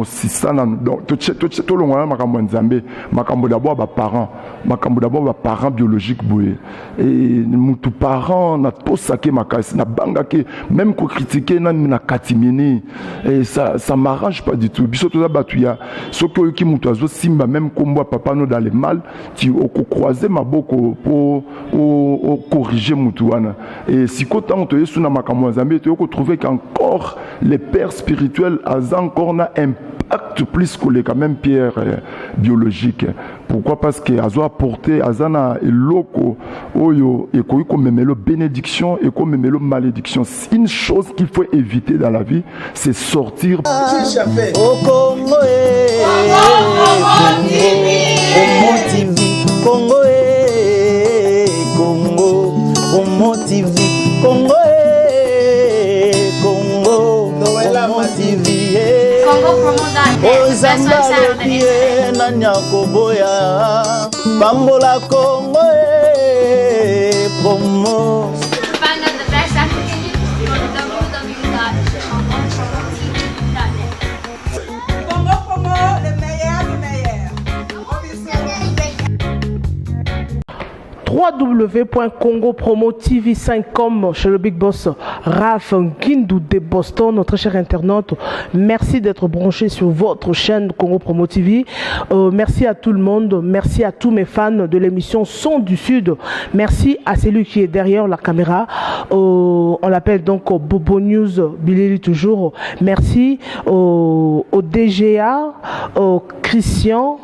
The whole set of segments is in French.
mosisana donc to longana makambo nzambe makambo d'abord ba parents biologiques boye et mutu parent na posake makasi na bangake même ko critiquer na katimini et ça m'arrange pas du tout biso to za batuya soki ki mutu azo simba même kombo papa no dans le mal tu au croiser maboko pour corriger mutu wana et si kotan to yesu na makambo nzambe to ko trouver qu'encore les pères spirituels a encore un impact plus que les quand même pierre biologique. Pourquoi? Parce que azo apporté azana eloko oyo et ko memelo bénédiction et ko memelo malédiction. Une chose qu'il faut éviter dans la vie, c'est sortir au Congo Congo TV Congo Koboya Bambola Congo promo. Find out the best African go to www.chanson.net. Congo Promo, le meilleur du meilleur. www.congopromotv5.com chez le Big Boss Raph Guindou de Boston, notre cher internaute. Merci d'être branché sur votre chaîne Congo Promo TV. Merci à tout le monde. Merci à tous mes fans de l'émission Son du Sud. Merci à celui qui est derrière la caméra. On l'appelle donc Bobo News, Billy toujours. Merci au DGA, au Christian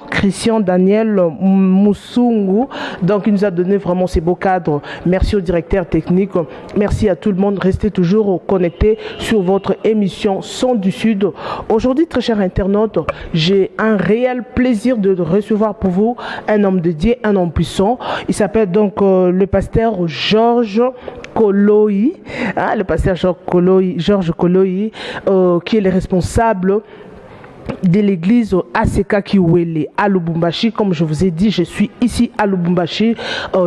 Daniel Moussungu. Donc il nous a donné vraiment ces beaux cadres. Merci au directeur technique. Merci à tout le monde. Restez toujours connectés sur votre émission Son du Sud. Aujourd'hui, très chers internautes, j'ai un réel plaisir de recevoir pour vous un homme dédié, un homme puissant. Il s'appelle donc le pasteur Georges Koloyi. Le pasteur Georges Koloyi, qui est le responsable de l'église ACK Kiwele à Lubumbashi. Comme je vous ai dit, je suis ici à Lubumbashi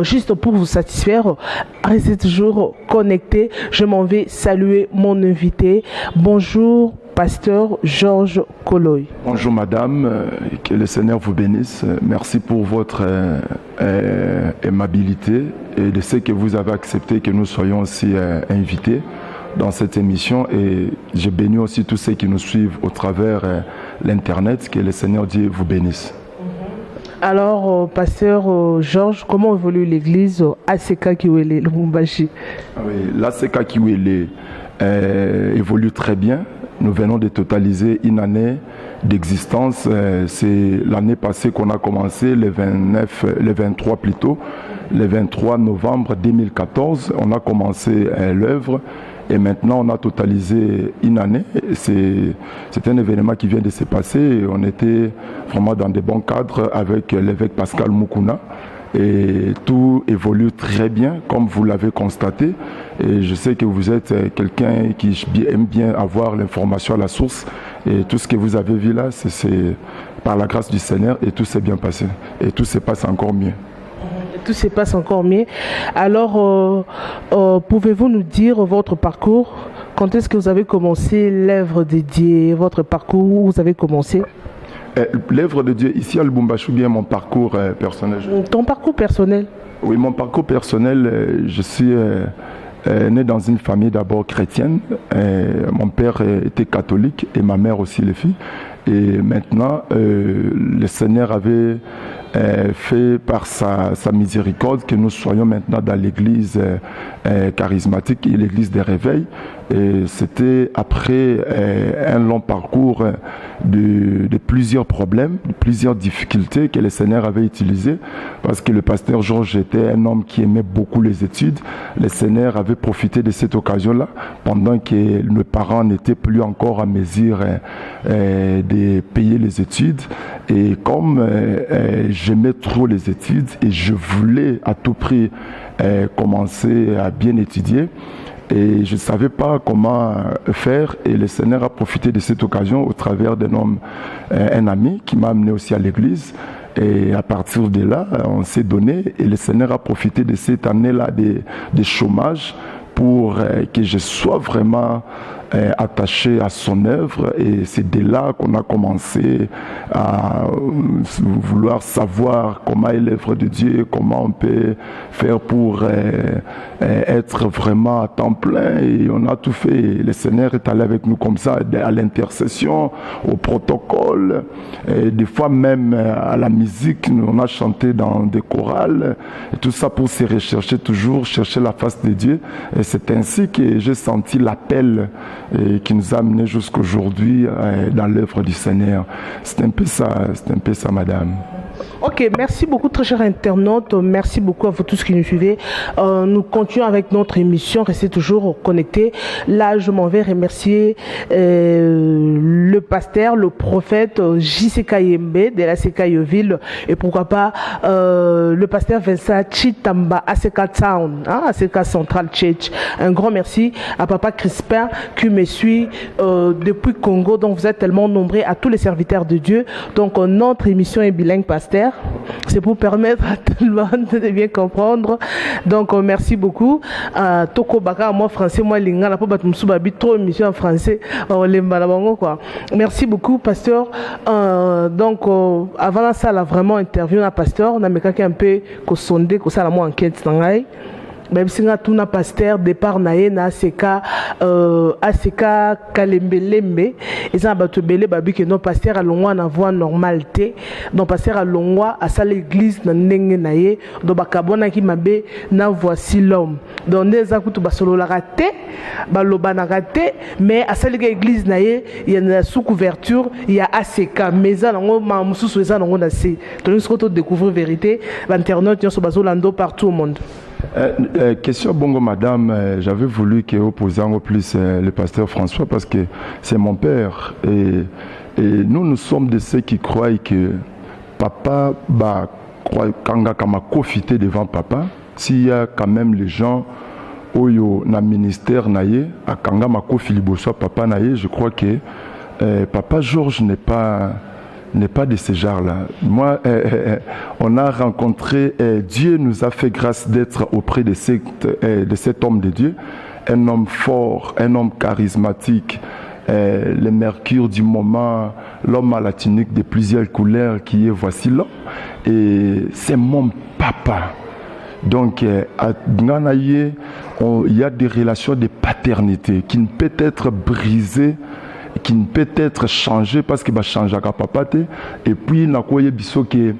juste pour vous satisfaire. Restez toujours connectés. Je m'en vais saluer mon invité. Bonjour, pasteur Georges Koloyi. Bonjour madame, que le Seigneur vous bénisse. Merci pour votre aimabilité et de ce que vous avez accepté que nous soyons aussi invités dans cette émission, et je bénis aussi tous ceux qui nous suivent au travers l'internet. Que le Seigneur Dieu vous bénisse. Alors, pasteur Georges, comment évolue l'église ACK Kiwele Lubumbashi? Oui, l'ACK Kiwele évolue très bien. Nous venons de totaliser une année d'existence. C'est l'année passée qu'on a commencé, le 23 plutôt, le 23 novembre 2014, on a commencé l'œuvre. Et maintenant, on a totalisé une année. C'est un événement qui vient de se passer. On était vraiment dans des bons cadres avec l'évêque Pascal Mukuna. Et tout évolue très bien, comme vous l'avez constaté. Et je sais que vous êtes quelqu'un qui aime bien avoir l'information à la source. Et tout ce que vous avez vu là, c'est par la grâce du Seigneur. Et tout s'est bien passé. Et tout se passe encore mieux. Tout se passe encore mieux. Alors, pouvez-vous nous dire votre parcours? Quand est-ce que vous avez commencé l'œuvre de Dieu? Votre parcours, où vous avez commencé? L'œuvre de Dieu ici à Lubumbashi, ou bien mon parcours personnel? Ton parcours personnel? Oui, mon parcours personnel, je suis né dans une famille d'abord chrétienne. Mon père était catholique et ma mère aussi, les filles. Et maintenant, le Seigneur avait fait par sa miséricorde que nous soyons maintenant dans l'église charismatique et l'église des réveils. Et c'était après un long parcours de plusieurs problèmes, de plusieurs difficultés que le Seigneur avait utilisées, parce que le pasteur Georges était un homme qui aimait beaucoup les études. Le Seigneur avait profité de cette occasion-là, pendant que mes parents n'étaient plus encore à mesure de payer les études. Et comme j'aimais trop les études et je voulais à tout prix commencer à bien étudier, et je ne savais pas comment faire, et le Seigneur a profité de cette occasion au travers d'un homme, un ami qui m'a amené aussi à l'église. Et à partir de là, on s'est donné, et le Seigneur a profité de cette année-là de chômage pour que je sois vraiment attaché à son œuvre, et c'est dès là qu'on a commencé à vouloir savoir comment est l'œuvre de Dieu, comment on peut faire pour être vraiment à temps plein, et on a tout fait. Le Seigneur est allé avec nous comme ça, à l'intercession, au protocole, et des fois même à la musique. On a chanté dans des chorales, et tout ça pour se rechercher toujours, chercher la face de Dieu. Et c'est ainsi que j'ai senti l'appel qui nous a amenés jusqu'aujourd'hui dans l'œuvre du Seigneur. C'est un peu ça, madame. Ok, merci beaucoup très chers internautes, merci beaucoup à vous tous qui nous suivez. Nous continuons avec notre émission, restez toujours connectés. Là, je m'en vais remercier le pasteur, le prophète J.C.K. Yembe de la Sekayoville, et pourquoi pas le pasteur Vincent Chitamba, ACK Town, ACK Central Church. Un grand merci à Papa Crispin qui me suit depuis Congo, donc vous êtes tellement nombreux, à tous les serviteurs de Dieu. Donc notre émission est bilingue, pasteur. C'est pour permettre à tout le monde de bien comprendre. Donc merci beaucoup. Toko Baka, moi français, moi lingala, pas battre m'souba bit trop émission en français. Quoi. Merci beaucoup, pasteur. Donc avant ça, là vraiment interview na pasteur, on a mis quelqu'un un peu qu'on sondé, qu'on ça la moi enquête nangai. Même si on a tout na pasteur départ naé na ACK Kalembelembe, et ça va te belé babi que non pasteur à longwa na voix normalité, non pasteur à longwa à ça l'église na nenge naé, donc bakabona ki mabe na voici l'homme. Donc des akutu basolo la raté, baloba na raté, mais à ça l'église naé, il y a une sous couverture, il y a ACK, mais ça non ma mususu ça non na c'est. Donc nous serons découvrir vérité, l'internet sur bazolando partout au monde. Question bongo madame, j'avais voulu que vous posiez en plus le pasteur François parce que c'est mon père et nous sommes de ceux qui croient que papa bah kanga kama profiter devant papa s'il y a quand même les gens oyo na ministère naie à kanga mako filiboso papa naie, je crois que papa Georges n'est pas de ce genre-là. Moi, on a rencontré, Dieu nous a fait grâce d'être auprès de cet homme de Dieu, un homme fort, un homme charismatique, le mercure du moment, l'homme à la tunique de plusieurs couleurs qui est voici là. Et c'est mon papa. Donc, à Gnanaye, il y a des relations de paternité qui ne peuvent être brisées, qui ne peut être changé parce qu'il va changer à papa et puis na koye biso que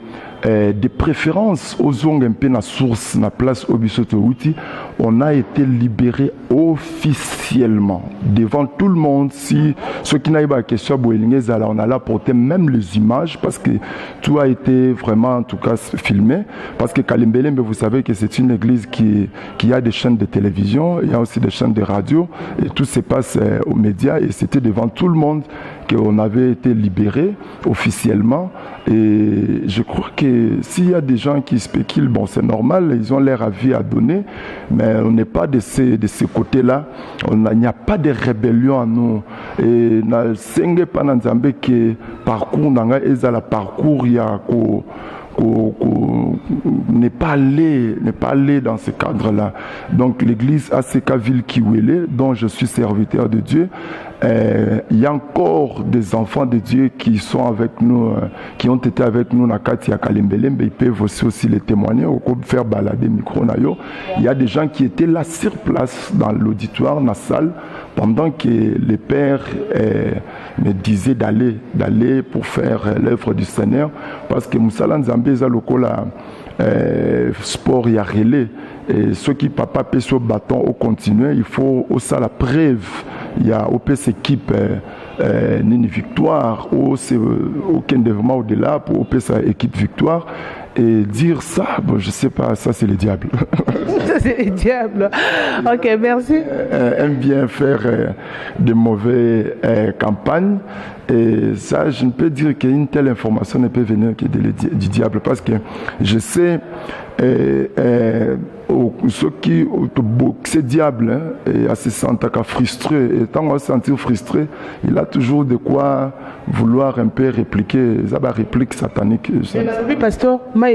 des préférences aux ongles un peu na source na place au biso outi, on a été libéré officiellement devant tout le monde. Si ceux qui n'avaient pas question on a apporté même les images parce que tout a été vraiment en tout cas filmé parce que Kalembelembe, vous savez que c'est une église qui a des chaînes de télévision, il y a aussi des chaînes de radio et tout se passe aux médias et c'était devant tout le monde qu'on avait été libéré officiellement. Et je crois que s'il y a des gens qui spéculent, bon c'est normal, ils ont leur avis à donner, mais on n'est pas de ces côtés-là, il n'y a pas de rébellion en nous. Et dans le Senge Pananzambe que parcours dans le parcours il y a n'est pas allé dans ce cadre-là. Donc l'église ACK Ville Kiwele, dont je suis serviteur de Dieu, il y a encore des enfants de Dieu qui sont avec nous, qui ont été avec nous dans Katia Kalembelembe. Ils peuvent aussi les témoigner, au coup de faire balader micro nayo. Il y a des gens qui étaient là sur place dans l'auditoire, dans la salle, pendant que les pères me disaient d'aller pour faire l'œuvre du Seigneur, parce que Moussala Nzambe Zalokola sport y a relais. Et ceux qui papa peut se bâton au continuer, il faut aussi la preuve. Il y a OPS équipe une victoire, ou c'est aucun développement au-delà pour OPS équipe victoire. Et dire ça, bon, je sais pas, ça c'est le diable. Ça c'est le diable. Ok, merci. Aime bien faire de mauvaises campagnes. Et ça, je ne peux dire qu'une telle information ne peut venir que du diable. Parce que je sais, ceux qui c'est diable, et se sentent frustrés. Et tant qu'on se sentir frustré, il a toujours de quoi vouloir un peu répliquer. Ça va réplique satanique. Oui, pasteur, bon,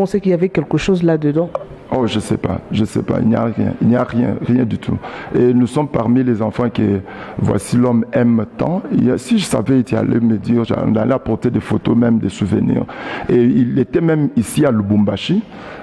c'est qu'il y avait quelque chose là-dedans. Oh, je sais pas, il n'y a rien du tout. Et nous sommes parmi les enfants que voici l'homme aime tant. Si je savais, il allait me dire, j'allais apporter des photos, même des souvenirs. Et il était même ici à Lubumbashi.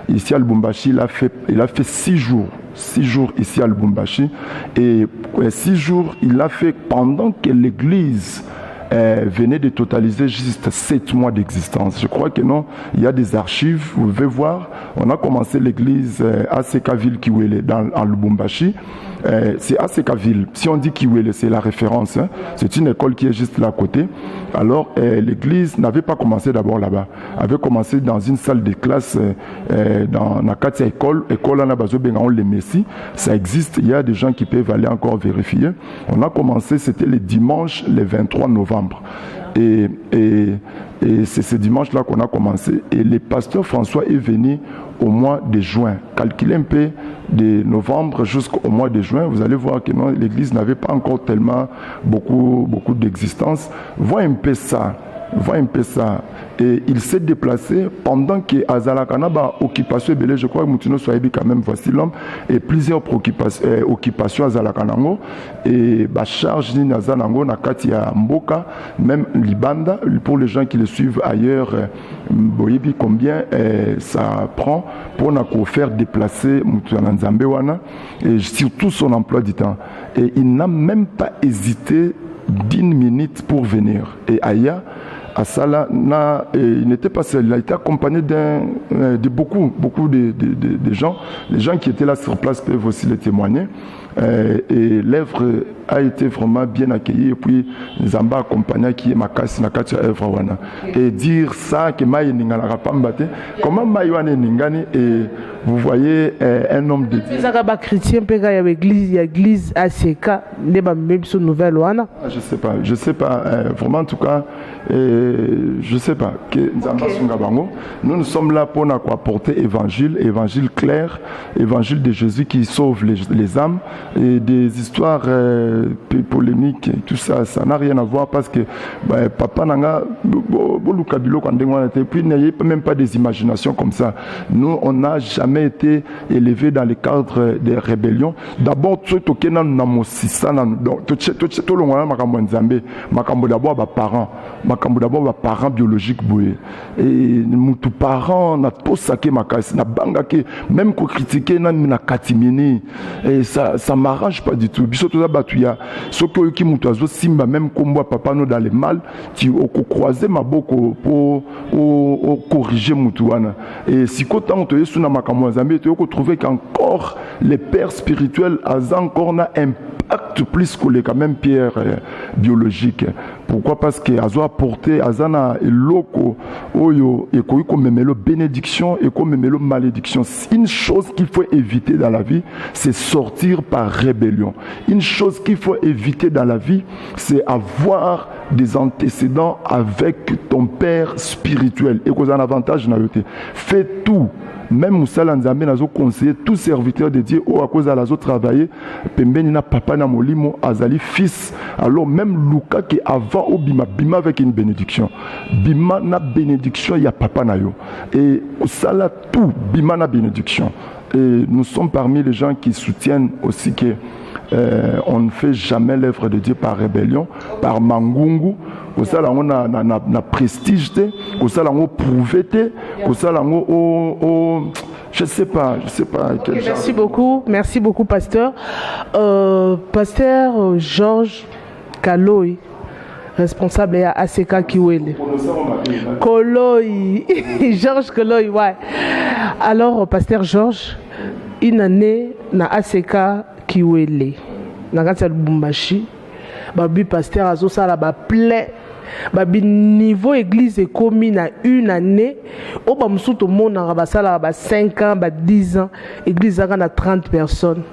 Ici à Lubumbashi, il a fait 6 jours. 6 jours ici à Lubumbashi. Et 6 jours, il l'a fait pendant que l'église venait de totaliser juste 7 mois d'existence. Je crois que non, il y a des archives, vous pouvez voir. On a commencé l'église ACK Ville Kiwele en Lubumbashi. C'est ACK Ville. Si on dit Kiwele, c'est la référence. Hein. C'est une école qui est juste là à côté. Alors, l'église n'avait pas commencé d'abord là-bas. Elle avait commencé dans une salle de classe dans la Katia école. École en Abazo Bengaon le Messi. Ça existe. Il y a des gens qui peuvent aller encore vérifier. On a commencé, c'était le dimanche, le 23 novembre. Et c'est ce dimanche-là qu'on a commencé. Et le pasteur François est venu au mois de juin. Calculez un peu de novembre jusqu'au mois de juin. Vous allez voir que l'église n'avait pas encore tellement beaucoup d'existence. Voyez un peu ça. Et il s'est déplacé pendant que Azalakanaba occupation belé, je crois que Moutino Soaïbi quand même voici l'homme, et plusieurs occupations Azalakanango et charge ni Nazanango Nakatia Mboka, même Libanda, pour les gens qui le suivent ailleurs, Boyebi combien ça prend pour nous faire déplacer Moutouana Nzambewana et surtout son emploi du temps. Et il n'a même pas hésité d'1 minute pour venir. Et Aya Asala, il n'était pas seul, il a été accompagné de beaucoup de gens. Les gens qui étaient là sur place peuvent aussi le témoigner. Et l'œuvre a été vraiment bien accueillie. Et puis, Zamba accompagné qui est Makasi Nakatia œuvre wana. Et dire ça, que Maï Ningala Pambate, comment Maïwane Ningani, et vous voyez un homme de Dieu. Les Arabes chrétiens, il y a l'église ACK, même sur nouvelle wana. Je sais pas, vraiment en tout cas, je sais pas. Nous sommes là pour apporter évangile clair, évangile de Jésus qui sauve les âmes. Et des histoires polémiques, tout ça, ça n'a rien à voir parce que papa nanga bolukabilo quand on était, puis il n'y a même pas des imaginations comme ça. Nous, on n'a jamais été élevés dans le cadre des rébellions. D'abord, tout ce na namosisa tout le monde makambo nzambe, makambo d'abord parents biologiques boué. Et mutu parents na tosake makasi na bangake même ko critiquer na katimini et ça m'arrange pas du tout. Biso toza batuya soko ki mutu azo simba même kombo papa no dans le mal tu au croiser maboko pour corriger mutu wana. Et si kotan to yesu na makambo nzambe to ko trouver qu'encore les pères spirituels a encore na impact plus que les quand même pierre biologique. Pourquoi? Parce que azo apporter azana eloko oyo et ko memelo bénédiction et ko memelo malédiction. Une chose qu'il faut éviter dans la vie, c'est sortir par rébellion. Une chose qu'il faut éviter dans la vie, c'est avoir des antécédents avec ton père spirituel. Et qu'on a un avantage dans la vie. Fais tout. Même Moussala Nzambe n'a conseillé tout serviteur de Dieu à cause de la travailler pembeni na papa na molimo azali fils. Alors même Luka qui avant au bima avec une bénédiction. Bima na bénédiction il y a papa na yo. Et Moussala tout bima na bénédiction. Et nous sommes parmi les gens qui soutiennent aussi que on ne fait jamais l'œuvre de Dieu par rébellion, par mangungu. Pour ça, on a prestige, pour ça, on a prouvé, pour ça, je sais pas. Okay, merci beaucoup, pasteur. Pasteur Georges Kaloy, responsable à ACK Kiwele. Koloy, Georges Kaloy, ouais. Alors, pasteur Georges, une année na ACK Kiwele, na Katia Lubumbashi, babi pasteur azo sala ba plein. Babi niveau église est commis na une année au ba musuto mona ba sala ba 5 ans ba 10 ans église a 30 personnes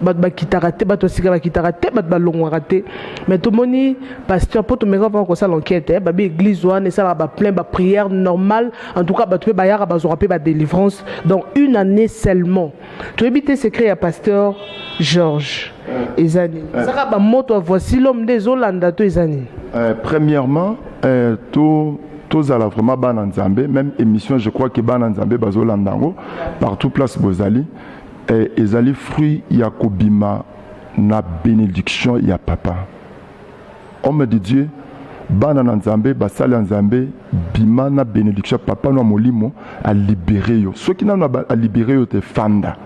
ba kitarate ba to sika ba kitarate ba longwarate mais to moni pasteur pour to mega va ko sala enquête babi église wana sala ba plein ba prière normale en tout cas ba to ba yara ba zorape ba délivrance donc une année seulement to éviter secret à pasteur Georges Ezani ça ba moto voici l'homme des Hollandais to Ezani. Premièrement, tout tozala vraiment bana nzambe, même émission je crois que bana nzambe bazolandango partout place bozali ezali fruit ya kobima na bénédiction ya papa. Homme de Dieu bana nzambe basali nzambe bima na bénédiction papa no molimo a libéré yo. Ceux qui n'ont pas a libéré yo te fanda.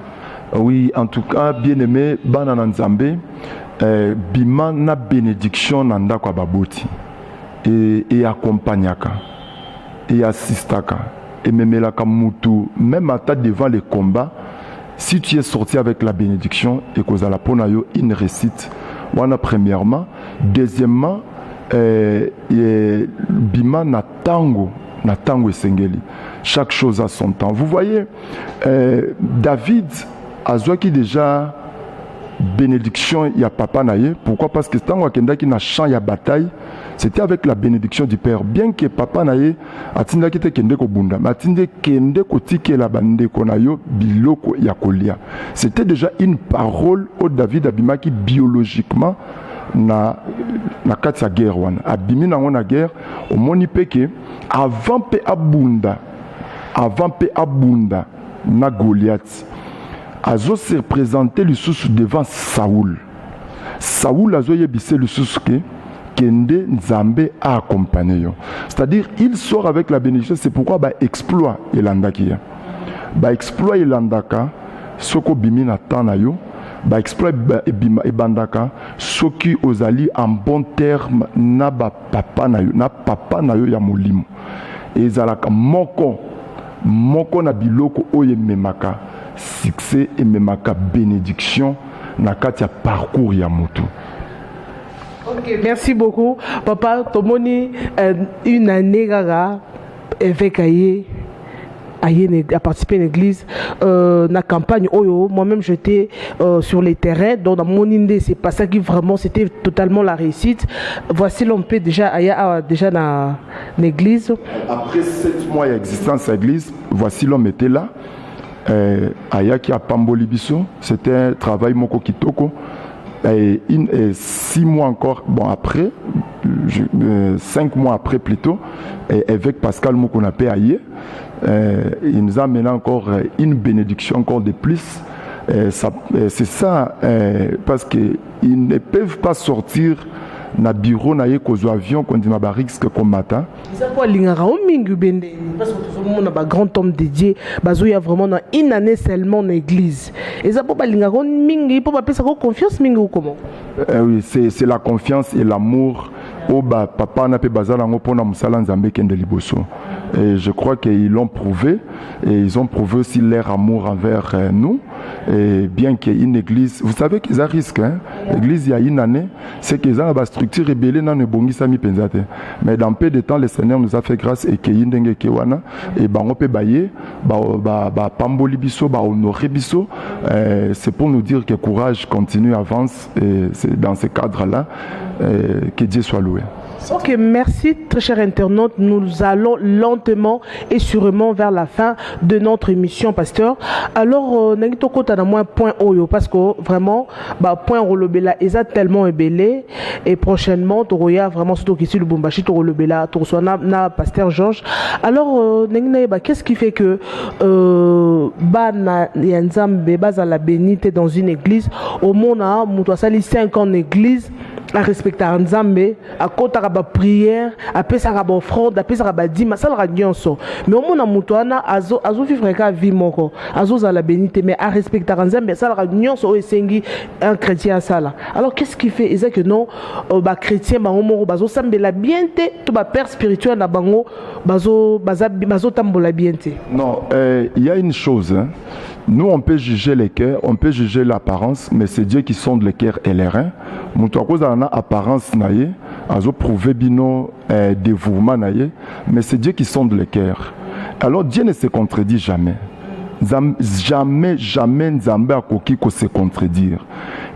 Oui, en tout cas bien aimé bana nzambe bima na bénédiction nanda kwa baboti et accompagnaka et assistaka et memelaka mutu même à ta devant les combats. Si tu es sorti avec la bénédiction et que la pona yo une réussite wana premièrement, deuxièmement bima na tango esengeli, chaque chose a son temps. Vous voyez David azwaki déjà bénédiction ya papa naye. Pourquoi? Parce que tango akenda ki na champ ya bataille, c'était avec la bénédiction du père. Bien que papa naye atinda ki te kende ko bunda, matinde kende ko tikela bande ko na yo biloko ya kolia. C'était déjà une parole au David abimaki biologiquement na kati ya guerre wana. Abimi na ngona guerre omoni peke avant pe abunda na Goliath. Azo se représenté le sous devant Saoul. Saoul azo yebissé le sous que Kende Nzambe a accompagné. C'est-à-dire il sort avec la bénédiction. C'est pourquoi ba exploit elandaki. Ba exploit elandaka soko bimi na tana yo. Ba exploit ebandaka soki ozali en bon terme na ba papa na yo ya molimo. Ezalaka moko na biloko oye memaka succès et memaka bénédiction na katia parcours ya moto. Ok, merci beaucoup. Papa, Tomoni, une année avec Aye a participé à l'église, la campagne Oyo. Moi-même, j'étais sur les terrains. Donc, dans mon idée, c'est pas ça qui vraiment, c'était totalement la réussite. Voici l'on peut déjà dans l'église. Après 7 mois d'existence à l'église, voici l'homme était là. Aya qui a Pamboli Bisso, c'était un travail moko kitoko. Et 6 mois encore, bon après, 5 mois après plutôt, avec Pascal Mokonapé Aye, il nous a amené encore une bénédiction encore de plus. C'est ça, parce qu'ils ne peuvent pas sortir na bureau na ye kozo avion qu'on dit ma barix que comme matin. Ça quoi lingara o mingu bende parce que tout le monde a grand homme dédié bazo ya vraiment dans une année seulement dans l'église. Et ça pas lingara mingi pour pas ça confiance mingi ou comment? Oui, c'est la confiance et l'amour au ba papa na pe bazala ngo pona musala nzambe kende liboso. Et je crois qu'ils l'ont prouvé et ils ont prouvé aussi leur amour envers nous. Et bien qu'il y ait une église, vous savez qu'ils ont risque, hein? L'église il y a une année, c'est qu'ils ont une structure rebelle dans le bongi sami penzate. Mais dans peu de temps, le Seigneur nous a fait grâce et qu'il y a une kewana et bah on peut bailler, bah pamboli biso, bah honorer biso. C'est pour nous dire que courage continue, avance et c'est dans ce cadre-là que Dieu soit loué. Ok, merci très chers internautes. Nous allons lentement et sûrement vers la fin de notre émission, pasteur. Alors, n'engito kota na moins point oyo parce que vraiment, bah point rolobela est tellement ébélé et prochainement toroya vraiment surtout ici le Bumbashi torolobela torosona na pasteur Georges. Alors, n'engina bah qu'est-ce qui fait que bah na yanzambe baza la bénite dans une église au monde a muto sali 5 ans en église à respecter Nzambe à kota ba prière à pesa ba offrande à pesa ba dîme ça la nyonso mais au mona mutoana azo vivre ka vie moko azo za la bénité mais à respecter Nzambe ça la nyonso o esengi un chrétien ça là. Alors qu'est-ce qui fait exact que non ba chrétien ba moko bazo sambela bienté to ba père spirituel na bango bazo tambola bienté. Non, il y a une chose hein. Nous, on peut juger les cœurs, on peut juger l'apparence, mais c'est Dieu qui sonde les cœurs et les reins. Moutouakos a une apparence naïe, azo prouvé bino dévouement naïe, mais c'est Dieu qui sonde les cœurs. Alors Dieu ne se contredit jamais. Jamais Nzambe a koki ko se contredire.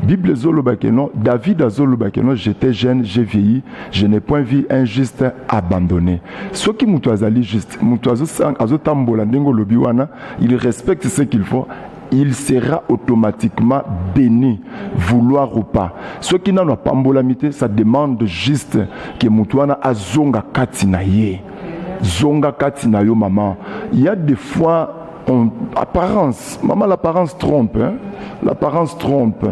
Bible zolo bakeno, David a zolo bakeno, j'étais jeune, j'ai vieilli, je n'ai point vu un juste abandonné. Ce qui mutuazali juste, mutuazo tambola ndengo lobiwana, il respecte ce qu'il faut. Il sera automatiquement béni, vouloir ou pas. Ce qui n'a pas mbolamité, ça demande juste que mutuana azonga katina ye. zonga kati na yo maman. Il y a des fois apparence, maman, l'apparence trompe, hein? L'apparence trompe.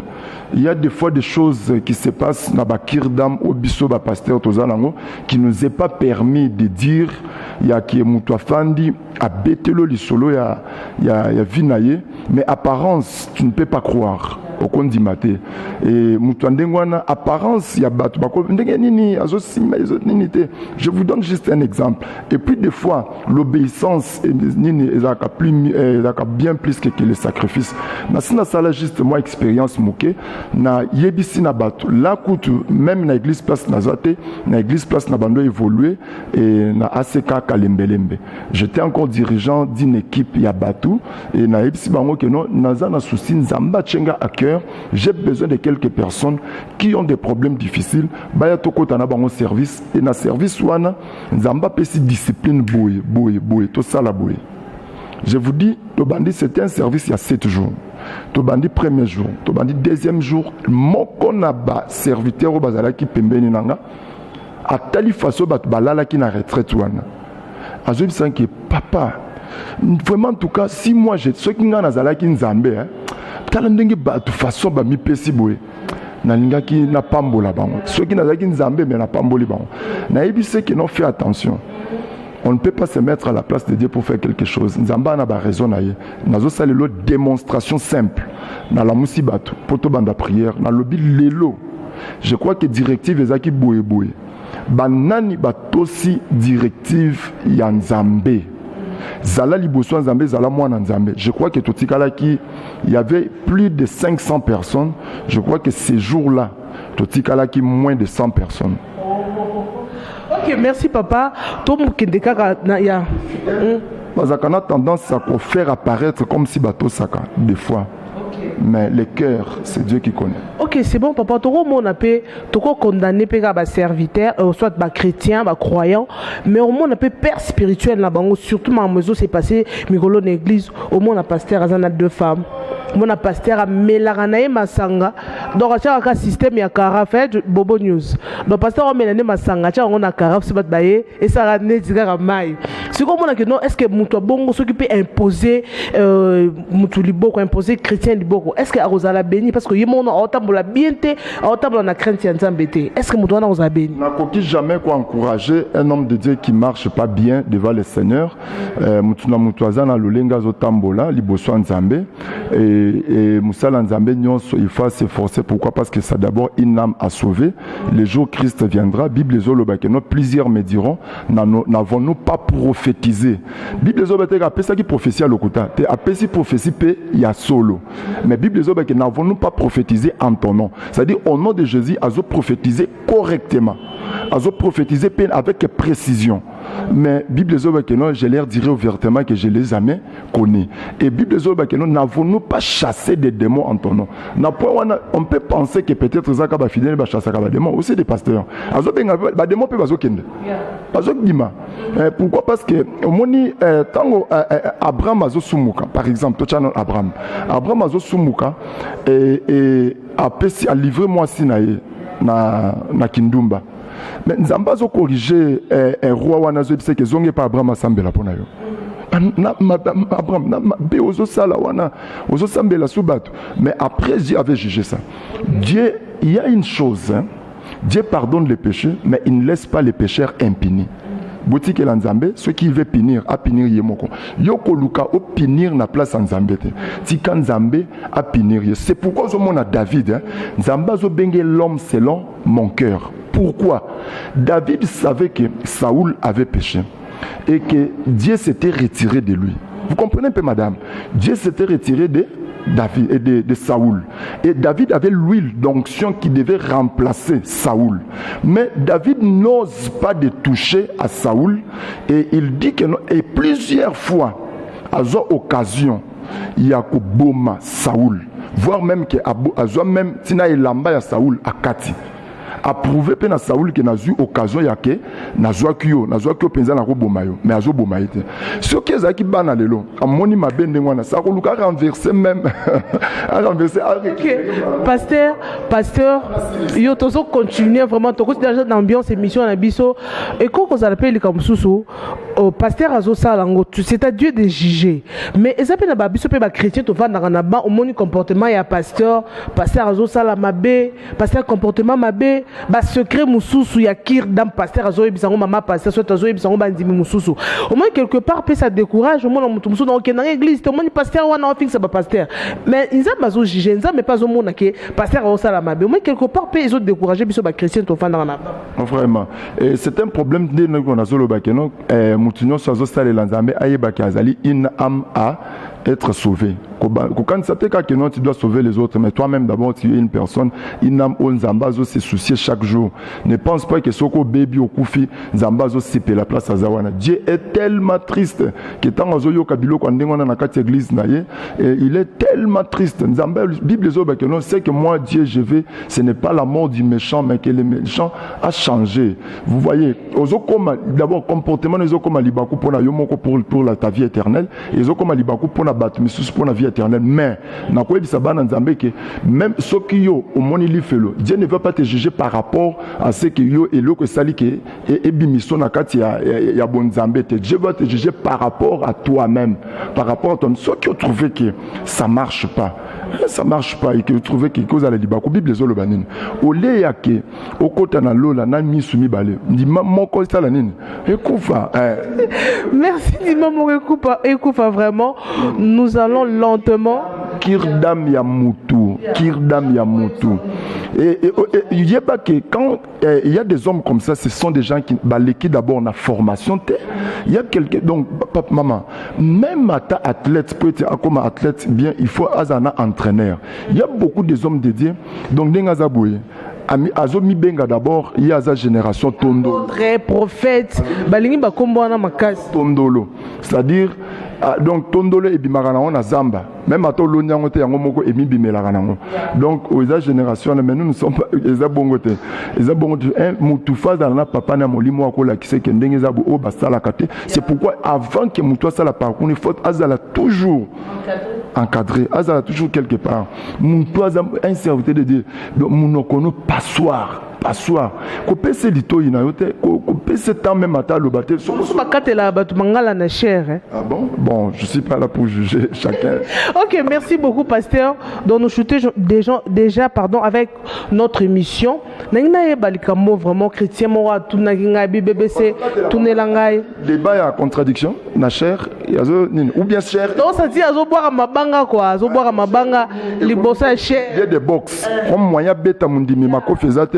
Il y a des fois des choses qui se passent dans Bakirdam au biso ba pasteur Tozanango qui nous est pas permis de dire il y a qui est Moutouafandi à Betelo lisolo il y a vinaye, mais apparence tu ne peux pas croire au kondi maté et Moutouandengwana apparence il y a batu bako nini azo sima nini te. Je vous donne juste un exemple et puis des fois l'obéissance nini ezaka plus ezaka bien plus que les sacrifices. Na sina sala juste moi expérience moké na yebisi na batu la kutu même na église place na zate na église place na bando évoluer et na ACK Kalembelembe j'étais encore dirigeant d'une équipe ya batu et na yebisi bango que non naza na souci nzamba tchenga à cœur j'ai besoin de quelques personnes qui ont des problèmes difficiles baya tokota na bango service et na service wana nzamba pesi discipline boye to sala boye. Je vous dis, Tobandi, c'était un service il y a 7 jours. Tobandi, premier jour. Tobandi, deuxième jour. Mokonaba, serviteur au bazala qui pembeni nanga. A tali façon, balala qui na retraite wana. A je dis que papa, vraiment en tout cas, si moi j'ai ceux qui n'ont pas qui nzambe, talandenge ba de façon ba mi pesi boye. Na linga qui na pambola bango. Ceux qui n'ont pas qui nzambe mais na pamboli bango. Na ebise qui n'ont fait attention. On ne peut pas se mettre à la place de Dieu pour faire quelque chose. Nzamba n'a pas raison. Nazo sali lo démonstration simple. Na la musibatu, poto banda prière, na lobi lelo. Je crois que directive ezaki boye. Banani batosi directive ya Nzambe. Zala liboso Nzambe, zala mwana Nzambe. Je crois que totikala ki il y avait plus de 500 personnes. Je crois que ces jours-là, totikala ki moins de 100 personnes. Ok, merci papa. On a tendance à faire apparaître comme si bateau saka, des fois. Okay. Mais le cœur, c'est Dieu qui connaît. Ok, c'est bon papa. Tu as condamné les serviteurs, soit les chrétiens, les croyants, mais au moins on a père spirituel là-bas. Surtout ma maison s'est passé, Migolo l'église, au moins on a pasteur à 2 femmes. Mon pasteur a Mélaranae Masanga. Donc, il y a un système, il y a un fait Bobo News. Donc, pasteur a Mélaranae Masanga, il y a un caraf, et ça a né à maille. C'est comme on a dit, non, est-ce que Moutou Bongo s'occupe imposer, Moutou Liboko, imposer chrétien Liboko? Est-ce que Arosala béni? Parce que y a mon autant la bienté, autant la chrétien Zambété. Est-ce que Moutou a béni? On n'a coquille jamais quoi encourager un homme de Dieu qui marche pas bien devant le Seigneur. Moutou na Moutouazana, Lulenga Zotambola, Liboso Nzambe. Et Moussala Nzambe, il faut s'efforcer. Pourquoi? Parce que c'est d'abord une âme à sauver. Le jour Christ viendra, Bible Zolobakeno, plusieurs me diront, n'avons-nous pas prophétisé? Bible Zolobakeno, après ça qui prophétie à l'Okuta, après si prophétie, il y a solo. Mais Bible Zolobakeno, n'avons-nous pas prophétisé en ton nom? C'est-à-dire, au nom de Jésus, à prophétiser correctement, à prophétiser avec précision. Mais Bible Zolobakeno, je leur dirai ouvertement que je les ai connus. Et Bible Zolobakeno, n'avons-nous pas chassé des démons en ton nom? On peut penser que peut-être Zaka va fidèle va chasser des démons, aussi des pasteurs. Les démons peuvent être pourquoi? Parce que moni tango Abraham azo sumuka, par exemple, Abraham azo sumuka et a livré moi sinaye na kindumba. Mais Nzamba azo corriger un roi wanazo dit que zonge pas Abraham asambela pona yo. Mais après Dieu avait jugé ça. Dieu, il y a une chose, hein? Dieu pardonne les péchés, mais il ne laisse pas les pécheurs impunis. Boutique l'Anzambe, ceux qui veulent punir, à punir yemoko. Yoko luka au punir na place Nzambe. Tika Nzambe à punir. C'est pourquoi je m'en a David. Hein? Nzamba zo bengue l'homme selon mon cœur. Pourquoi? David savait que Saoul avait péché et que Dieu s'était retiré de lui. Vous comprenez un peu, madame? Dieu s'était retiré de David et de Saoul. Et David avait l'huile d'onction qui devait remplacer Saoul. Mais David n'ose pas de toucher à Saoul. Et il dit que non. Et plusieurs fois, à cette occasion, il y a Boma Saoul. Voire même que même Tina et Lamba à Saoul à Kati. approuvé pe na Saoul que nazu occasion yake nazwa kyo penza na robomayo mais azo bomaite ce qui ezaki bana lelo amoni mabende ngwana ça ko luka renverser même a renverser OK pasteur yo tozo continuer vraiment to déjà d'ambiance émission na biso et quand on s'appelle comme susu pasteur azo salango c'est à Dieu de juger mais ezapena ba biso pe ba chrétien to vanda na ba au moni comportement ya pasteur azo sala mabe pasteur comportement mabe ba secret mususu ya kir dam pasteur azo ebisango mama pasteur soit azo ebisango bandimi mususu au moins quelque part pe ça décourage au moins mutu mususu donc dans l'église to moni pasteur wana fixe ba pasteur mais nzamba azo juger nzamba pas au mona ke pasteur azo sala mabe au moins quelque part pe ils ont découragé biso ba chrétien to vanda na vraiment et c'est un problème de nous azolo ba keno mutu nyo azo sala lanzambe ayeba ki azali in am a être sauvé. Quand tu dois sauver les autres, mais toi-même d'abord tu es une personne, Zambazo se soucier chaque jour. Ne pense pas que Soko baby au Koufi, Zambazo c'est la place à Zawana. Dieu est tellement triste que tant Azoyo Kabilo quand on a na quatre églises naie, il est tellement triste. Zamba Bible les sait que moi Dieu je vais, ce n'est pas la mort du méchant mais que le méchant a changé. Vous voyez, d'abord comportement les Okoma Libaku pour la Yomoko pour ta vie éternelle, et les Okoma Libaku pour la bâtiment pour la vie éternelle. Mais même ce qui yo au moni li felo, Dieu ne veut pas te juger par rapport à ce que yo et le que sali que et bimiso na kati ya bonzambe te. Dieu va te juger par rapport à toi-même, par rapport à toi. Ce qui ont trouvé que ça marche pas et que vous trouvez que cause à la liba ko Bible zo le banine au le yake au kota na lola na mi sumi bale ndi moko sala nini ekufa merci Dima ekufa vraiment nous allons lentement kirdam ya mutu et il y a pas que quand il y a des hommes comme ça ce sont des gens qui baleki d'abord na formation il y a quelqu'un donc papa maman même à athlète peut être comme athlète bien il faut azana entraîneur il y a beaucoup des hommes dédiés donc n'engazaboué Azomi benga d'abord il y a sa génération tondo très prophète balingi bakombo na makasi tondolo c'est-à-dire donc tondolo et bimarana on a zamba même à to lonyango te yango moko emi bimelaka nango donc aux génération mais nous ne sommes pas ezabongote un mutu faza na papa na molimo akola kise ke ndenge zabu o basala kate c'est pourquoi avant que mutu sala parcours il faut azala toujours encadré azala toujours quelque part mutu azam un serviteur de Dieu donc munokono passoire ko pese litoyi na yote ko pese temps même ata lo batel so bakatela batu mangala na cher ah bon je suis pas là pour juger chacun. OK, merci beaucoup pasteur donc nous shooter déjà pardon avec notre émission nangina ye balikamo vraiment chrétien mo wa tunakinga BBC tunelangai débat ya contradiction na cher yazo nini ou bien cher donc ça dit azo boire mabanga quoi azo boire mabanga libosa cher il y a des box comme moyen beta mundimi mako faisate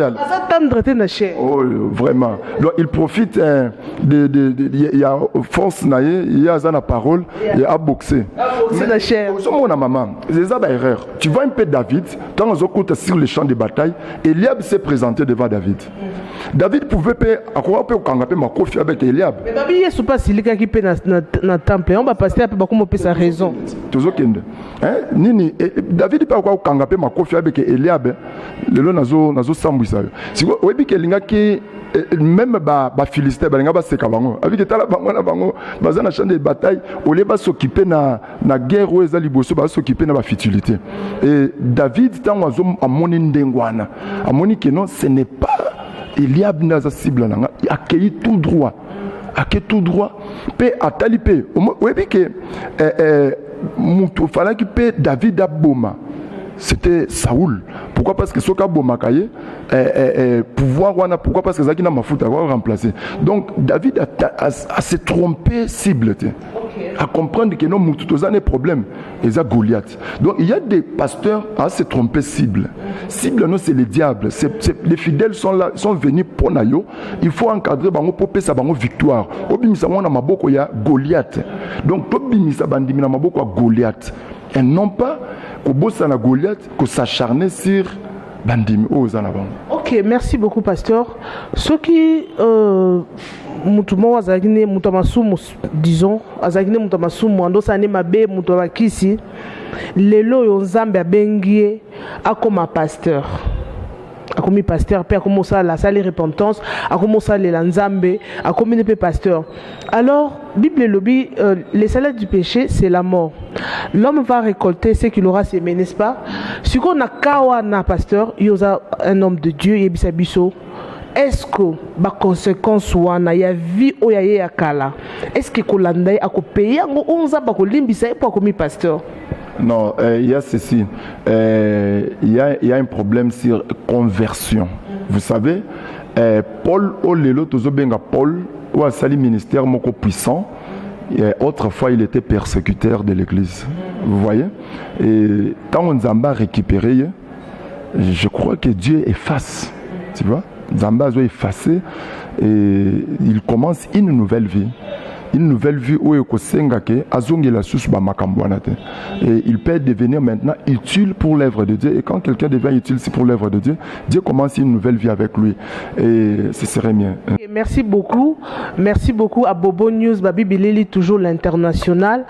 oh, vraiment donc il profite il y a force naie il y a la parole et à boxer mon maman c'est ça erreur tu vois un peu David quand on écoute sur le champ de bataille Eliab s'est présenté devant David pouvait pas quoi peut kangaper ma kofi avec Eliab mais babi yesu pas silika qui peut na temple on va passer un peu comme peut sa raison toujours kende nini David pas quoi kangaper ma kofi avec Eliab le nazo sambwisa si oyebi ke lingaki même ba Philistin balinga ba seka bango avec tala bango na bango baza na champ de bataille ole ba s'occuper na guerre ou ezali boso ba s'occuper na ba futilité et David tant azo amoni ndengwana amoni que non ce n'est pas Eliab na za cible nanga accueilli tout droit pe atali pe oyebi ke mutu fala ki pe David aboma c'était Saoul. Pourquoi? Parce que Soka Bomakaye pouvoir wana pourquoi? Parce que Zaki n'a ma faute à remplacer. Donc David a se trompé cible à comprendre que non Moutoutoza n'est problème et ça Goliath. Donc il y a des pasteurs à se tromper cible non c'est le diable, les fidèles sont là, sont venus pour nayo, il faut encadrer bango pour payer sa bango victoire. Obimisa wana maboko ya Goliath. Donc obimisa bandimi na maboko ya Goliath et non pas au bossa na Goliath que s'acharner sur bandimi aux anabang. OK, merci beaucoup pasteur. Ce qui mutumo azagine mutamasumu disons azagine mutamasumu ando sane mabe mutwa kisi lelo yo nzambe abengie akoma pasteur commis pasteur pe akomi ça la salle repentance akomi ça les lanzambe akomi ne pasteur. Alors Bible lobby les salaires du péché c'est la mort. L'homme va récolter ce qu'il aura semé, n'est-ce pas? Si on a kawa na pasteur, il y a un homme de Dieu et bisabiso. Est-ce que ba conséquence wana ya vie oyaye ya kala? Est-ce que kolanda a ko payer ngo onza ba ko limbisa pour commis pasteur? Non, il y a ceci. Il y a un problème sur conversion. Vous savez, Paul Olelo tozobenga Paul ou a sali ministère moko puissant. Et autrefois, il était persécuteur de l'église. Vous voyez? Et quand on a récupéré, je crois que Dieu efface. Tu vois? Zamba a effacé et il commence une nouvelle vie. Une nouvelle vie où il et il peut devenir maintenant utile pour l'œuvre de Dieu. Et quand quelqu'un devient utile pour l'œuvre de Dieu, Dieu commence une nouvelle vie avec lui. Et ce serait bien. Merci beaucoup. Merci beaucoup à Bobo News, Babi Bilili, toujours l'international.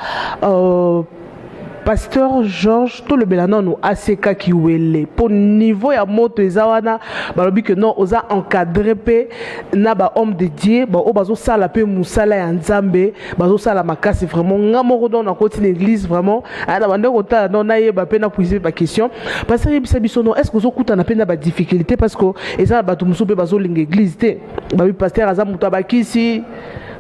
Pasteur Georges, tout le belano nous ACK qui ouele pour niveau ya moto ezawana balobi que non oza encadré pe na ba homme de Dieu ba o bazo sala pe musala ya nzambe bazo sala makasi vraiment ngamoko don na côté l'église vraiment ana bande kota non na yeba pe na poser ba question pasteur yebisa biso non est-ce que zo kuta na pe na ba difficulté parce que eza ba musu pe bazo linga église te ba bi pasteur aza mutu abakisi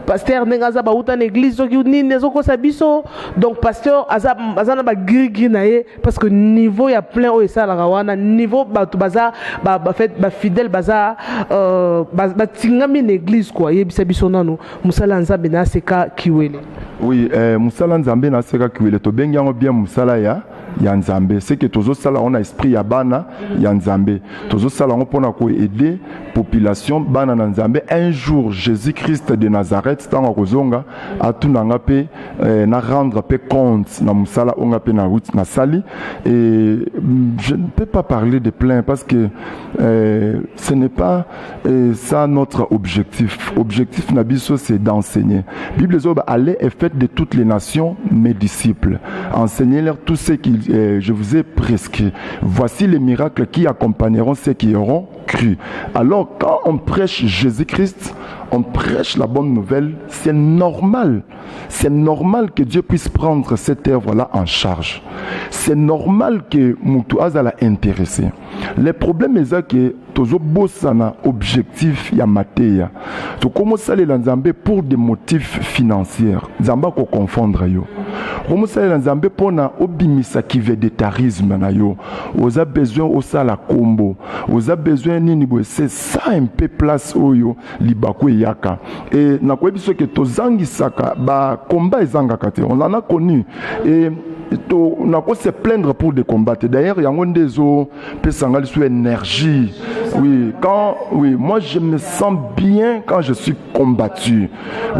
pasteur nengaza ba uta na église zo ki nini ezoko sabiso donc pasteur azana ba gri nae parce que niveau ya plein o esa la wana niveau ba baza ba fait ba fidèle baza ba tingami na église quoi yebisa biso nanu musala nzambe na seka kiwele. Oui, musala nzambe na seka kiwele to bengi yango bien musala ya nzambe c'est que tozo sala on a esprit ya bana ya nzambe tozo sala on pona ko aider population bana na nzambe. Un jour Jésus-Christ de Nazareth tanga kozonga atunanga pe na rendre pe compte na musala onga pe na route na sali et je ne peux pas parler de plein parce que ce n'est pas ça notre objectif. Objectif na biso c'est d'enseigner. Bible zoba allez et faites de toutes les nations mes disciples. Enseignez-leur tout ce qui je vous ai prescrit. Voici les miracles qui accompagneront ceux qui auront cru. Alors quand on prêche Jésus-Christ, on prêche la bonne nouvelle, c'est normal. C'est normal que Dieu puisse prendre cette œuvre-là en charge. C'est normal que Moutou Azala intéressé. Le problème est que tozo bossana objectif ya mateya. To commence les Nzambe pour des motifs financiers. Nzamba ko confondre yo. Commence les Nzambe pour na obimisa qui veut de tarisme na yo. Oza besoin osala combo. Oza besoin nini bo c'est ça un peu place oyo libako yaka. Et na ko biso que tozangi saka ba combat ezanga kate. On en a connu et on a se plaindre pour des combats. D'ailleurs, il y a un des eaux, pessangal sous énergie. Oui, moi je me sens bien quand je suis combattu.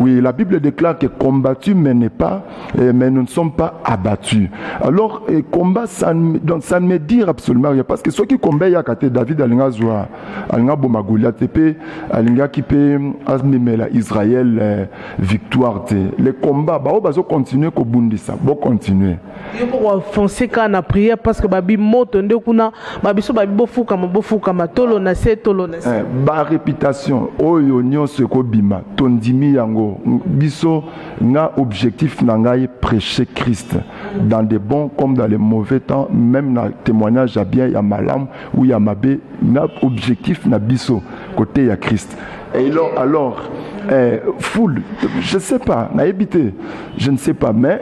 Oui, la Bible déclare que combattu mais nous ne sommes pas abattus. Alors, combat, ça ne me dit absolument rien. Parce que ceux qui combattent, il y a David Alingazwa, Alingaboma Goliath, Alinga qui peut Israël victoire. Les combats, on va continuer comme Bundisa, on va continuer. Pour foncer quand on a prié parce que babi moto nde kuna babiso babi bofuka ma tolo na se tolo na se ba réputation oyo nyonso ko bima tondimi yango biso nga objectif na ngai prêcher Christ dans des bons comme dans les mauvais temps, même na témoignage ya bien ya malam ou ya mabe na objectif na biso côté ya Christ. Et alors foule, je sais pas, naïbité, je ne sais pas, mais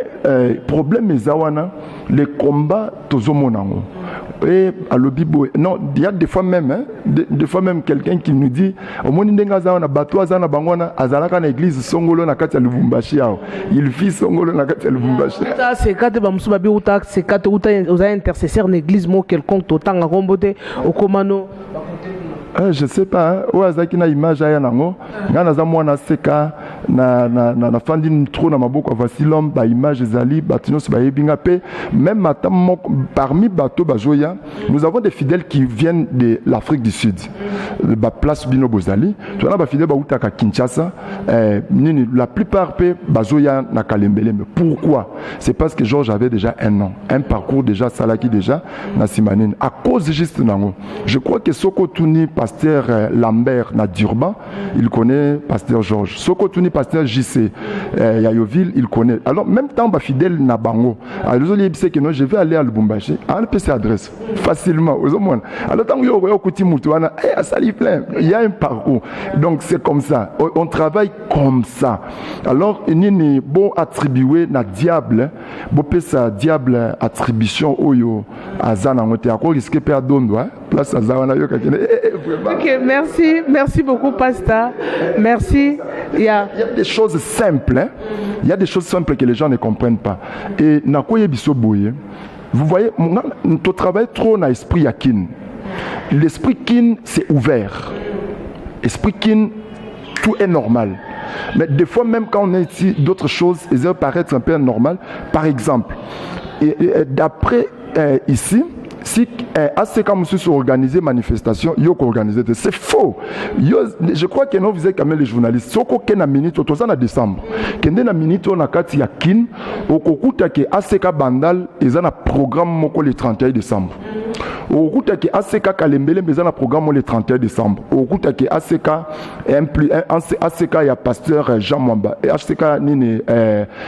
problème est zawana, les combats tozomonango. Et à l'obibo, non, il y a des fois même, des fois même quelqu'un qui nous dit, au moins n'enga zawana bateau zana bangwana azalaka na église songolo na kati ya Lubumbashi yao, il vit songolo na kati ya Lubumbashi. Ça c'est quand ba musuba bi uta c'est quand uta aux intercesseurs l'église mo quelconque totanga kombote okomano. Je sais pas, oazaki na image aya nango, ngana za mwana seka na fandi trop na maboko voici l'homme ba image zali batinos ba yebinga pe même matam parmi bateau bajoya, nous avons des fidèles qui viennent de l'Afrique du Sud. ba place bino bozali to na ba fidèle ba utaka Kinshasa la plupart pe bazoya na Kalembele. Mais pourquoi? C'est parce que Georges avait déjà un parcours déjà salaki déjà na Simanine à cause juste nango. Je crois que Soko Tuni pasteur Lambert na Durban, il connaît pasteur Georges. Soko Tuni pasteur JC Yayoville, il connaît. Alors même temps ba fidèle na bango. Alors les c'est que non, je vais aller à Lubumbashi, à cette adresse facilement aux hommes. Alors tant que yo kuti mutu wana sali plein, il y a un parcours. Donc c'est comme ça. On travaille comme ça. Alors ni bon attribuer na diable, bon pesa diable attribution oyo azana ngote ako risque per dondo place azawana yo kakene. OK, merci beaucoup pasteur. Merci. Il y a des choses simples, hein? Il y a des choses simples que les gens ne comprennent pas. Et nakoye biso boye. Vous voyez, tu travailles trop dans l'esprit yakin. L'esprit kin, c'est ouvert. Esprit kin, tout est normal. Mais des fois, même quand on est ici, d'autres choses, elles paraissent un peu normales. Par exemple, d'après ici, si assez comme si sur organiser manifestation, il y a organisé. C'est faux. Je crois que nous vous êtes quand même les journalistes. Ce qu'on a minute, tout ça en décembre. Quand on a minute, on a quatre yakin. Au cours que ACK Bandal, ils ont un programme le 31 décembre. Au cours que ACK Kalembele, ils ont un programme le 31 décembre. Au cours que ACK il y a pasteur Jean Mwamba et ACK Nini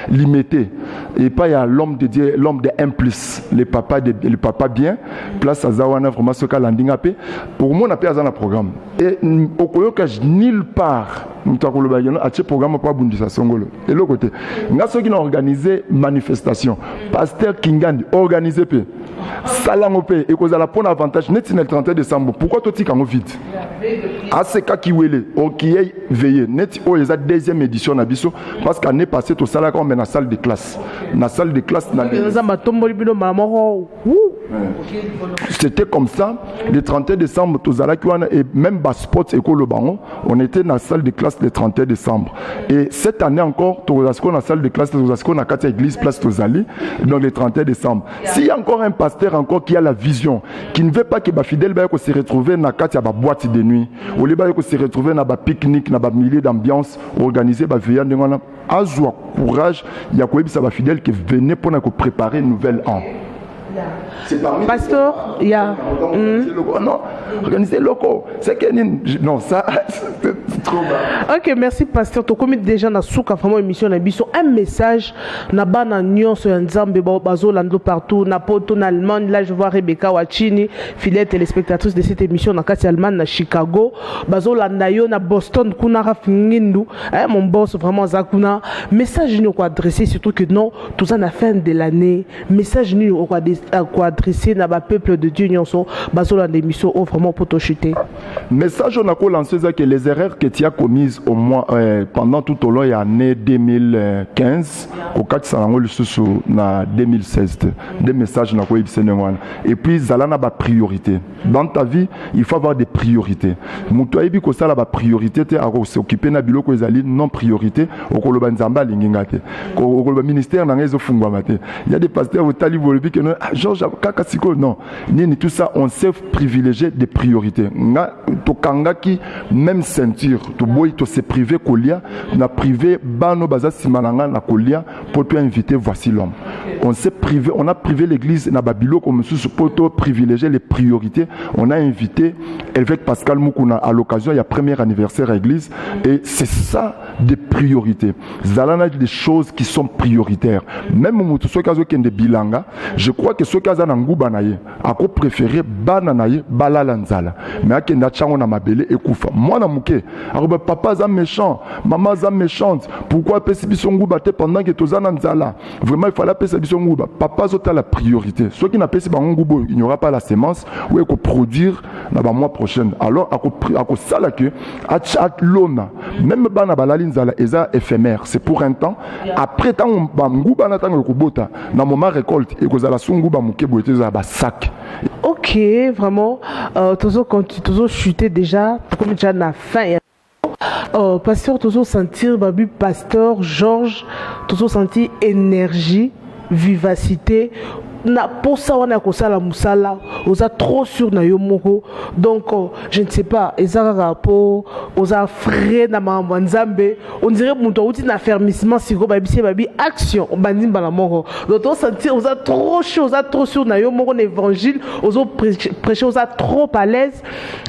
limité. Et pas il y a l'homme de Dieu, l'homme de 1+, les papas bien. Place à Zawana, vraiment ce cas landing AP. Pour moi, on a pas un programme. Et au Koyoka, nulle part, nous avons un programme pour Bundisa Songolo. Et l'autre côté, nous avons organisé manifestation. Pasteur Kingandi, organisé P. Salamopé, et cause à la bonne avantage, net le 31 décembre. Pourquoi tout est vide? ACK Kiwele, qui est veillé. Net, il y a deuxième édition d'Abisso, parce qu'année passée, tout ça là, on est dans la salle de classe. Dans la salle de classe, c'était comme ça, le 31 décembre, et même Basport et Kolobango, on était dans la salle de classe le 31 décembre. Et cette année encore, dans la salle de classe, on a 4 églises, place Tozali, donc le 31 décembre. S'il y a encore un pasteur encore qui a la vision, qui ne veut pas que les fidèles se retrouvent dans la boîte de nuit, ou les se retrouvent dans un pique-nique, dans un milieu d'ambiance, organisé, veillant, à joie, courage, il y a des fidèles qui venaient pour préparer une nouvelle an. Pasteur, il y a. Non, organiser locaux. C'est que non, ça, c'est trop bas. Ok, merci, Pasteur. Tu commis déjà dans Souka, vraiment émission, un message. Na bana Nyon sur Nzambe, Bazo, Lando partout, Napoto, en Allemagne. Là, je vois Rebecca Wachini, fidèle téléspectatrice de cette émission, na Kati Allemagne, na Chicago. Bazo, Landayo, na Boston, Kunara Fingindu. Mon boss, vraiment, Zakuna. Message nous adressé, surtout que non, tout ça, à la fin de l'année. Message nous adressé na ba peuple de Dieu nyonso bazola l'émission vraiment pour te chuter. Message on a lancé ça que les erreurs que tu as commises au moins pendant tout au long de l'année 2015 au 400 sous na 2016 des messages na ko et puis zalana ba priorité dans ta vie il faut avoir des priorités muto yebi ko sala ba priorité te a s'occuper na biloko ezali non priorité au koloba nzamba linginga te ko koloba ministère na ngezo fungwa mate il y a des pasteurs au tali volobi que Georges Kakasiko, non. Ni tout ça, on sait privilégier des priorités. To kangaki même ceinture, to boy to se privé kolia, na privé bano baza simananga na kolia pour te inviter voici l'homme. On s'est privé, on a privé l'église na Babilo comme sous poto privilégier les priorités. On a invité évêque Pascal Mukuna à l'occasion il y a premier anniversaire à l'église et c'est ça des priorités. Zalana des choses qui sont prioritaires. Même mutu so kazo kende bilanga, je crois que ceux qui ont un goût banaye, à quoi préférer bananaye, balalanzala. Mais à qui n'a pas on a mabélé et koufa. Moi na mouké, alors papa zam méchant, maman zam méchante. Pourquoi pésibi son goût batte pendant que tous ananzala? Vraiment il fallait pésibi son goût. Papa zota la priorité. Ceux qui n'a pésibi son goût, il n'y aura pas la sémence ou il faut produire dans le mois prochain. Alors à quoi ça là que à lona, même bana balalinzala eza éphémère. C'est pour un temps. Après tant on bangou banatang le kubota. Dans moment récolte et que la sungu sac. Ok, vraiment, toujours chuté déjà, comme déjà na fin. Pasteur, toujours sentir, babu, pasteur, Georges, toujours sentir énergie, vivacité. na posa wana kosala musala oza trop sûr na yo moko donc je ne sais pas ezaka po oza frais na mambo nzambe on dirait muto uti na fermissement siko babisi babi action bandimba la moko donc on sentir oza trop chaud oza trop sûr na yo moko l'évangile ozo prêcher oza trop à l'aise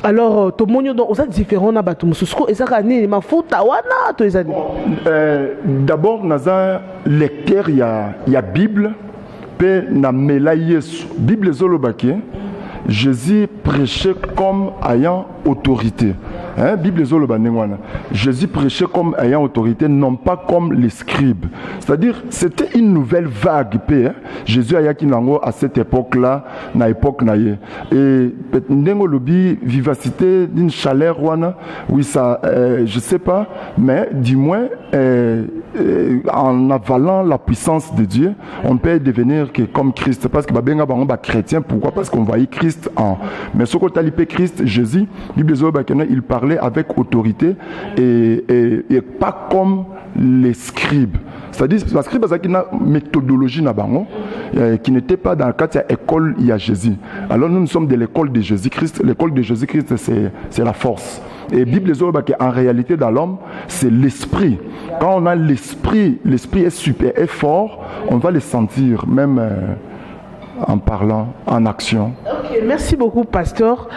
alors to monyo donc oza différent na bato mususko ezaka nini mafuta wana to ezani d'abord naza lecteur ya Bible pe na mela Yesu Bible zolobaki Jésus prêchait comme ayant autorité. Hein? Bible zolobandengwana. Jésus prêchait comme ayant autorité, non pas comme les scribes. C'est-à-dire, c'était une nouvelle vague. Hein? Jésus a yaki nango à cette époque-là, na époque naye. Et ndengo lobi vivacité d'une chaleur wana, oui ça, je sais pas, mais du moins en avalant la puissance de Dieu, on peut devenir que comme Christ. Parce que babenga bango ba chrétien, pourquoi? Parce qu'on voyait Christ en. Mais ce qu'on talipé Christ, Jésus, Bible zolobakena, il parlait avec autorité et pas comme les scribes. C'est-à-dire, les scribes, c'est une méthodologie qui n'était pas dans le cadre de l'école, il y a Jésus. Alors nous sommes de l'école de Jésus-Christ. L'école de Jésus-Christ, c'est la force. Et Bible en réalité dans l'homme, c'est l'esprit. Quand on a l'esprit est super, est fort, on va le sentir, même en parlant, en action. Ok, merci beaucoup, pasteur.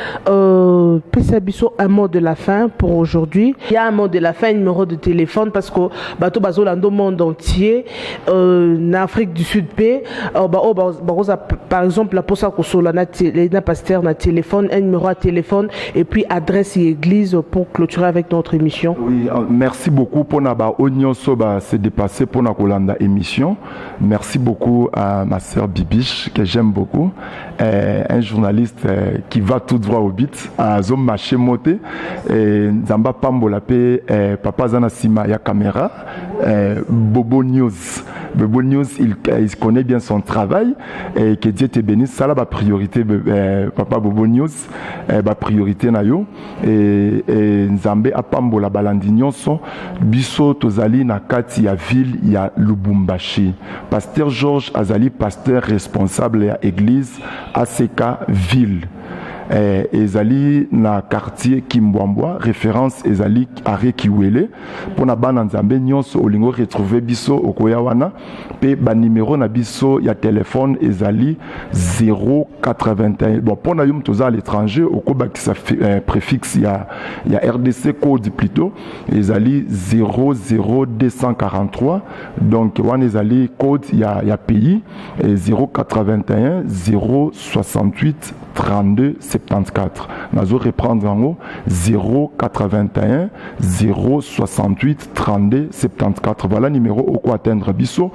Pesabiso, un mot de la fin pour aujourd'hui. Il y a un mot de la fin, un numéro de téléphone, parce que bateau bazolando monde entier, en Afrique du Sud, par exemple, la posa kosola na pasteur na téléphone, un numéro à téléphone, et puis adresse et église pour clôturer avec notre émission. Oui, merci beaucoup pour naba Oignon Soba s'est dépassé pour na kolanda émission. Merci beaucoup à ma sœur Bibiche que j'aime beaucoup, un journaliste qui va tout droit au but, à Zom Maché Moté, Zamba Pambolape, Papa Zana Sima ya caméra, Bobo News. Bobo News, il connaît bien son travail et que Dieu te bénisse. Ça là, ma priorité, Papa Bobo News, ma priorité na yo. Et Nzambe Apambola Balandignonso, Biso Tozali na kati ya ville ya Lubumbashi. Pasteur Georges Azali, pasteur responsable ya église ACK ville. Ezali na quartier Kimbwambwa, référence Ezali Are Kiwele. Pour na bana Nzambe nyonso olingo retrouver biso okoya wana pe ba numéro na biso ya téléphone Ezali 081. Bon pour na yum toza à l'étranger okoba qui ça préfixe ya RDC code plutôt Ezali 00243. Donc wana Ezali code ya pays 081 068 32 74. Nous reprendre en haut 081 068 32 74. Voilà le numéro au quoi atteindre Bisso.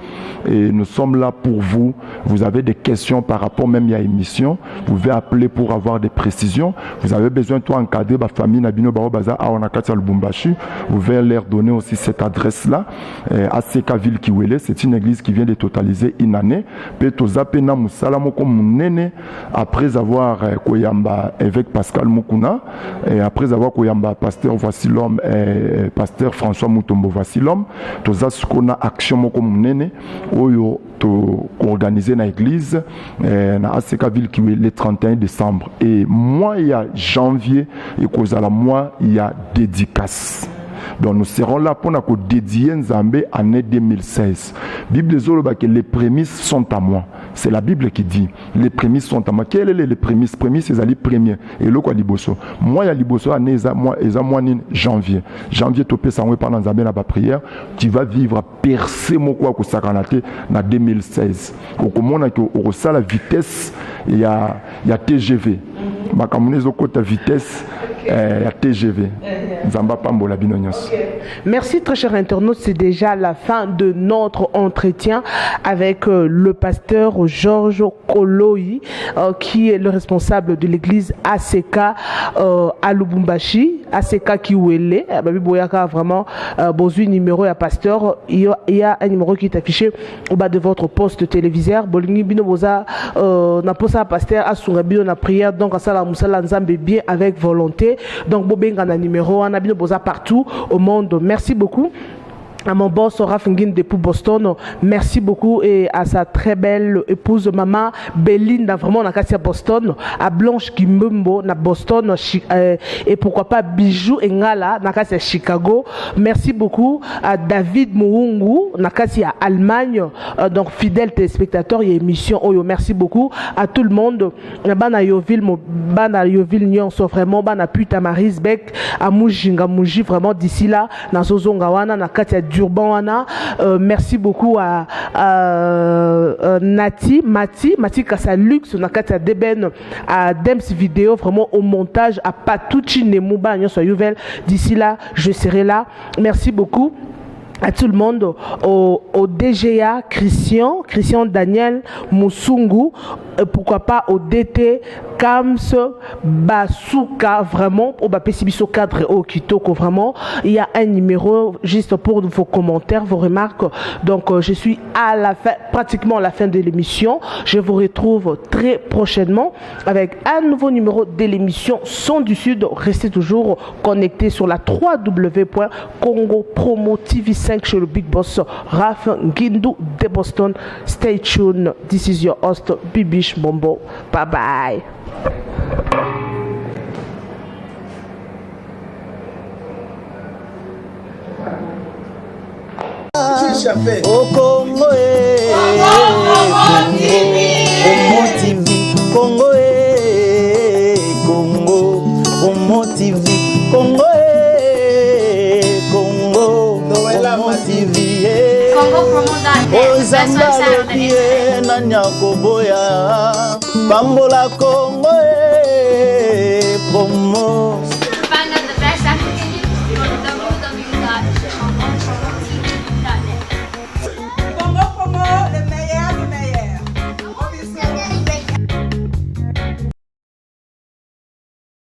Et nous sommes là pour vous. Vous avez des questions par rapport même à l'émission. Vous pouvez appeler pour avoir des précisions. Vous avez besoin de toi encadrer ma famille Nabino Baro Baza à Onakati Lubumbashi. Vous pouvez leur donner aussi cette adresse-là. ACK Ville Kiwele, c'est une église qui vient de totaliser une année. Petozapena Moussalamo comme Nene après avoir Koyamba évêque Pascal Mukuna et après avoir Koyamba pasteur Voici l'homme et pasteur François Mutombo Voici l'homme toza skona action moko munene oyo to organiser na église na ACK Ville qui le 31 décembre et mois il y a janvier et kozala mois il y a dédicace. Donc nous serons là pour nous dédier Nzambe année 2016. Bible zoloba que les prémices sont à moi. C'est la Bible qui dit les prémices sont à moi. Quelles sont les prémices? Prémices c'est les premiers. Et le quoi liboso. Moi il y a liboso année mois janvier. Janvier topé ça pendant Nzambe na ba prière, tu vas vivre percer mon quoi ko sakanate na 2016. Au komona que au ça la vitesse il y a TGV. Bakamunezo kota vitesse la TGV. Nzamba Pambola Binonyos. Merci très chers internautes, c'est déjà la fin de notre entretien avec le pasteur Georges Koloyi qui est le responsable de l'église ACK à Lubumbashi, ACK Kiwele. Babi Boyaka vraiment besoin numéro à pasteur. Il y a un numéro qui est affiché au bas de votre poste téléviseur. Bolingi bino boza na posa pasteur asurabi na prière donc à sala musala nzambe bien avec volonté. Donc bobenga na numéro on a bino boza partout au monde. Merci beaucoup. à mon boss Raph Ngin depuis Boston, merci beaucoup, et à sa très belle épouse maman Belinda, vraiment na Katia Boston, à Blanche Kimbembo na Boston, et pourquoi pas Bijou Engala na Katia Chicago. Merci beaucoup à David Mouungu na Katia Allemagne, donc fidèle téléspectateur et émission Oyo. Merci beaucoup à tout le monde. Bana Yoville Nyon, vraiment Bana Puta Marisbeck, à Mujinga Muji, vraiment d'ici là, na Zozongawana na Katia Durban. Merci beaucoup à Mati Kassalux, Nakatia Deben, à Dems Vidéo, vraiment au montage, à Patouchi Nemouba, d'ici là, je serai là. Merci beaucoup à tout le monde, au DGA, Christian Daniel Moussungu, pourquoi pas au DT, Kams, Basuka, vraiment, au Bapesibiso cadre au Kitoko, vraiment. Il y a un numéro juste pour vos commentaires, vos remarques. Donc, je suis à la fin, pratiquement à la fin de l'émission. Je vous retrouve très prochainement avec un nouveau numéro de l'émission Son du Sud. Restez toujours connectés sur la www.congopromo.tv5 chez le Big Boss Raph Ngindu de Boston. Stay tuned. This is your host, Bibish Bombo. Bye bye. Au Congo, Promo TV, Congo, Promo TV, Congo, Promo TV, Ozamba lokie na nyakoboya, Pambola Congo, Promo.